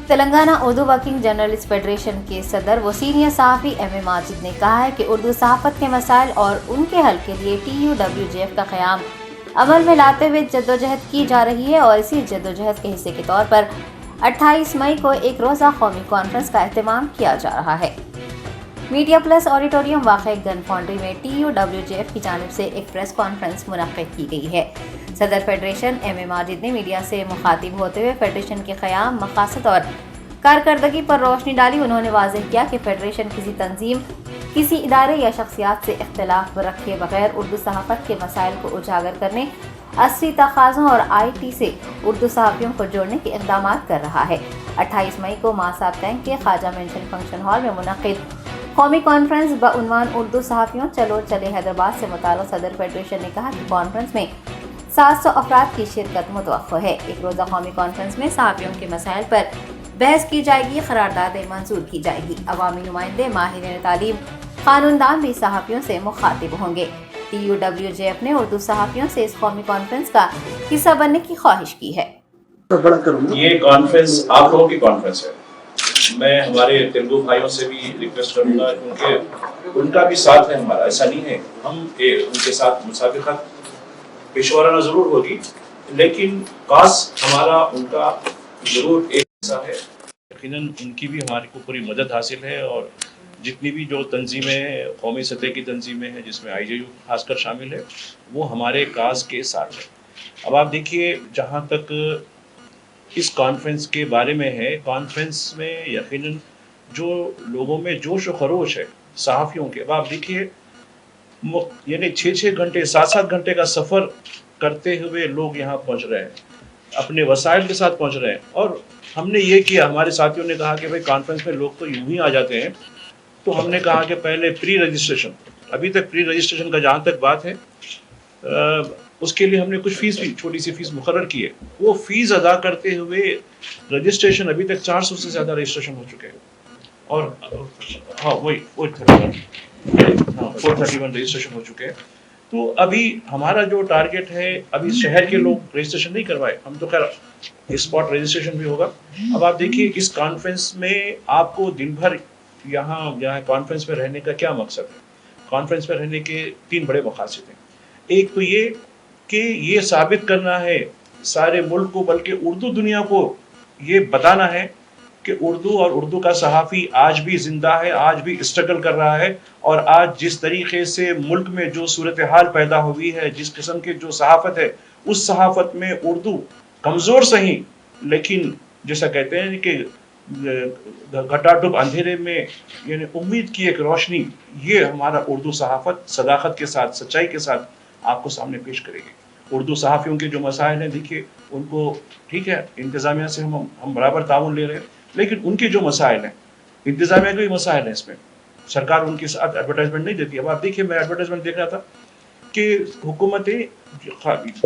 Telangana Urdu working journalist federation کے صدر و سینئر صحافی ایم ماجد نے کہا ہے کہ اردو صحافت کے مسائل اور ان کے حل کے لیے TUWJF کا قیام عمل میں لاتے ہوئے جدوجہد کی جا رہی ہے اور اسی جدوجہد کے حصے کے طور پر 28 مئی کو ایک روزہ قومی کانفرنس کا اہتمام کیا جا رہا ہے۔ میڈیا پلس آڈیٹوریم واقع گن فاؤنڈری میں TUWJF کی جانب سے ایک پریس کانفرنس منعقد کی گئی ہے۔ صدر فیڈریشن ایم ماجد نے میڈیا سے مخاطب ہوتے ہوئے فیڈریشن کے قیام، مقاصد اور کارکردگی پر روشنی ڈالی۔ انہوں نے واضح کیا کہ فیڈریشن کسی تنظیم، کسی ادارے یا شخصیات سے اختلاف رکھے بغیر اردو صحافت کے مسائل کو اجاگر کرنے، عصری تقاضوں اور IT سے اردو صحافیوں کو جوڑنے کے اقدامات کر رہا ہے۔ 28 مئی کو ماساب ٹینک کے خواجہ مینشن فنکشن ہال میں منعقد قومی کانفرنس بعنوان اردو صحافیوں چلو چلے حیدرآباد سے متعلق صدر فیڈریشن نے کہا کہ کانفرنس میں 700 افراد کی شرکت متوقع ہے۔ ایک روزہ قومی کانفرنس میں صحافیوں کے مسائل پر بحث کی جائے گی، قراردادیں منظور کی جائے گی۔ عوامی نمائندے، ماہرین تعلیم، قانون دان بھی صحافیوں سے مخاطب ہوں گے۔ TUWJF نے اردو صحافیوں سے اس قومی کانفرنس کا حصہ بننے کی خواہش کی ہے۔ یہ کانفرنس آپ لوگوں کی کانفرنس ہے۔ میں ہمارے تیلگو بھائیوں سے بھی ریکویسٹ کروں گا کیونکہ ان کا بھی ساتھ ہے ہمارا، ایسا نہیں ہے ہم ان کے ساتھ مسابقت پیشورانہ ضرور ہوگی، لیکن کاس ہمارا ان کا ضرور ایک حصہ ہے۔ یقیناً ان کی بھی ہماری کو پوری مدد حاصل ہے، اور جتنی بھی جو تنظیمیں قومی سطح کی تنظیمیں ہیں جس میں IJU خاص کر شامل ہے، وہ ہمارے کاز کے ساتھ ہے۔ اب آپ دیکھیے، جہاں تک اس کانفرنس کے بارے میں ہے، کانفرنس میں یقیناً جو لوگوں میں جوش و خروش ہے صحافیوں کے، اب آپ دیکھیے یعنی 6 گھنٹے 7 گھنٹے کا سفر کرتے ہوئے لوگ یہاں پہنچ رہے ہیں، اپنے وسائل کے ساتھ پہنچ رہے ہیں۔ اور ہم نے یہ کیا، ہمارے ساتھیوں نے کہا کہ بھائی کانفرنس میں لوگ تو یوں ہی آ جاتے ہیں، تو ہم نے کہا کہ پہلے پری رجسٹریشن، ابھی تک پری رجسٹریشن کا جہاں تک بات ہے، اس کے لیے ہم نے کچھ فیس بھی، چھوٹی سی فیس مقرر کی ہے۔ وہ فیس ادا کرتے ہوئے رجسٹریشن ابھی تک 400 سے زیادہ رجسٹریشن ہو چکے ہیں، اور ہاں وہی 431 رجسٹریشن ہو چکے ہیں۔ تو ابھی ہمارا جو ٹارگیٹ ہے، ابھی شہر کے لوگ رجسٹریشن نہیں کروائے، ہم تو خیر اسپاٹ رجسٹریشن بھی ہوگا۔ اب آپ دیکھیے اس کانفرنس میں آپ کو دن بھر یہاں کانفرنس میں رہنے کا کیا مقصد ہے؟ کانفرنس میں رہنے کے 3 بڑے مقاصد ہیں۔ ایک تو یہ کہ یہ ثابت کرنا ہے سارے ملک کو، بلکہ اردو دنیا کو یہ بتانا ہے کہ اردو اور اردو کا صحافی آج بھی زندہ ہے، آج بھی اسٹرگل کر رہا ہے، اور آج جس طریقے سے ملک میں جو صورتحال پیدا ہوئی ہے، جس قسم کی جو صحافت ہے، اس صحافت میں اردو کمزور سہی، لیکن جیسا کہتے ہیں کہ گھٹا ڈوب اندھیرے میں یعنی امید کی ایک روشنی، یہ ہمارا اردو صحافت صداقت کے ساتھ، سچائی کے ساتھ آپ کو سامنے پیش کرے گی۔ اردو صحافیوں کے جو مسائل ہیں، دیکھیے ان کو ٹھیک ہے، انتظامیہ سے ہم برابر تعاون لے رہے ہیں، لیکن ان کے جو مسائل ہیں، انتظامیہ کے بھی مسائل ہیں، اس میں سرکار ان کے ساتھ ایڈورٹائزمنٹ نہیں دیتی۔ اب آپ دیکھیے، میں ایڈورٹائزمنٹ دیکھ رہا تھا کہ حکومتیں،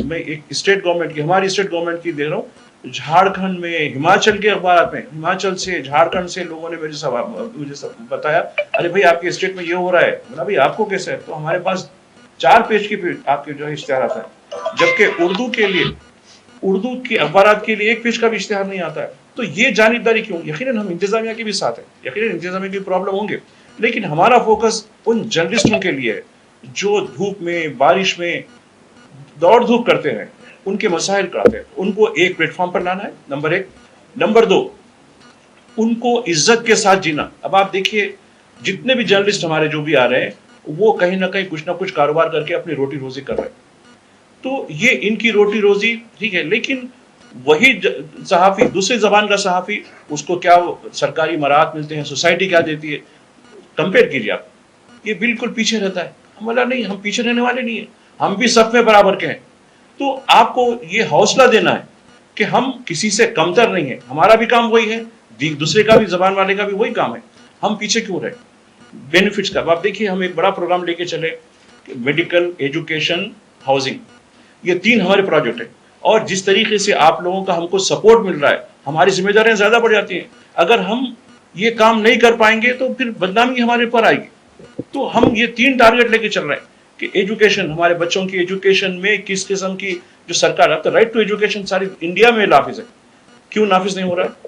میں ایک اسٹیٹ گورنمنٹ کی، ہماری اسٹیٹ گورنمنٹ کی دیکھ رہا ہوں، جھارکھنڈ میں، ہماچل کے اخبارات میں، ہماچل سے، جھارکھنڈ سے لوگوں نے مجھے بتایا، ارے بھائی آپ کے اسٹیٹ میں یہ ہو رہا ہے۔ بولا بھائی آپ کو کیسے ہے؟ تو ہمارے پاس 4 پیج کی آپ کے جو ہے اشتہارات ہیں، جبکہ اردو کے لیے، اردو کے اخبارات کے لیے 1 پیج کا بھی اشتہار نہیں آتا ہے۔ تو یہ جانبداری کیوں؟ یقیناً ہم انتظامیہ کے بھی ساتھ ہیں، یقیناً انتظامیہ کی پرابلم ہوں گے، لیکن ہمارا فوکس ان جرنلسٹوں کے لیے ہے جو دھوپ میں، بارش میں دوڑ دھوپ کرتے ہیں، ان کے مسائل کراتے ہیں، ان کو ایک پلیٹ فارم پر لانا ہے، نمبر 1۔ نمبر 2، ان کو عزت کے ساتھ جینا۔ اب آپ دیکھیے، جتنے بھی جرنلسٹ ہمارے جو بھی آ رہے ہیں، وہ کہیں نہ کہیں کچھ نہ کچھ کاروبار کر کے اپنی روٹی روزی کر رہے ہیں، تو یہ ان کی روٹی روزی ٹھیک ہے، لیکن وہی صحافی، دوسری زبان کا صحافی، اس کو کیا سرکاری مراحت ملتے ہیں، سوسائٹی کیا دیتی ہے، کمپیئر کیجیے آپ، یہ بالکل پیچھے رہتا ہے۔ ہم بولا نہیں، ہم پیچھے رہنے والے نہیں ہیں، ہم بھی سب میں برابر کے ہیں۔ تو آپ کو یہ حوصلہ دینا ہے کہ ہم کسی سے کمتر نہیں ہیں، ہمارا بھی کام وہی ہے، دوسرے کا بھی، زبان والے کا بھی وہی کام ہے، ہم پیچھے کیوں رہے؟ بینیفٹس کا آپ دیکھیے، ہم ایک بڑا پروگرام لے کے چلے، میڈیکل، ایجوکیشن، ہاؤسنگ، یہ 3 ہمارے پروجیکٹ ہیں، اور جس طریقے سے آپ لوگوں کا ہم کو سپورٹ مل رہا ہے، ہماری ذمہ داریاں زیادہ بڑھ جاتی ہیں۔ اگر ہم یہ کام نہیں کر پائیں گے تو پھر بدنامی ہمارے پر آئے گی۔ تو ہم یہ 3 ٹارگیٹ لے کے چل رہے ہیں کہ ایجوکیشن، ہمارے بچوں کی ایجوکیشن میں کس قسم کی جو سرکار، اب تو رائٹ ٹو ایجوکیشن ساری انڈیا میں نافذ ہے، کیوں نافذ نہیں ہو رہا ہے؟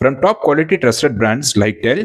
from top quality trusted brands like Dell,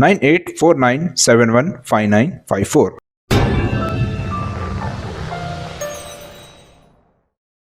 9849715954।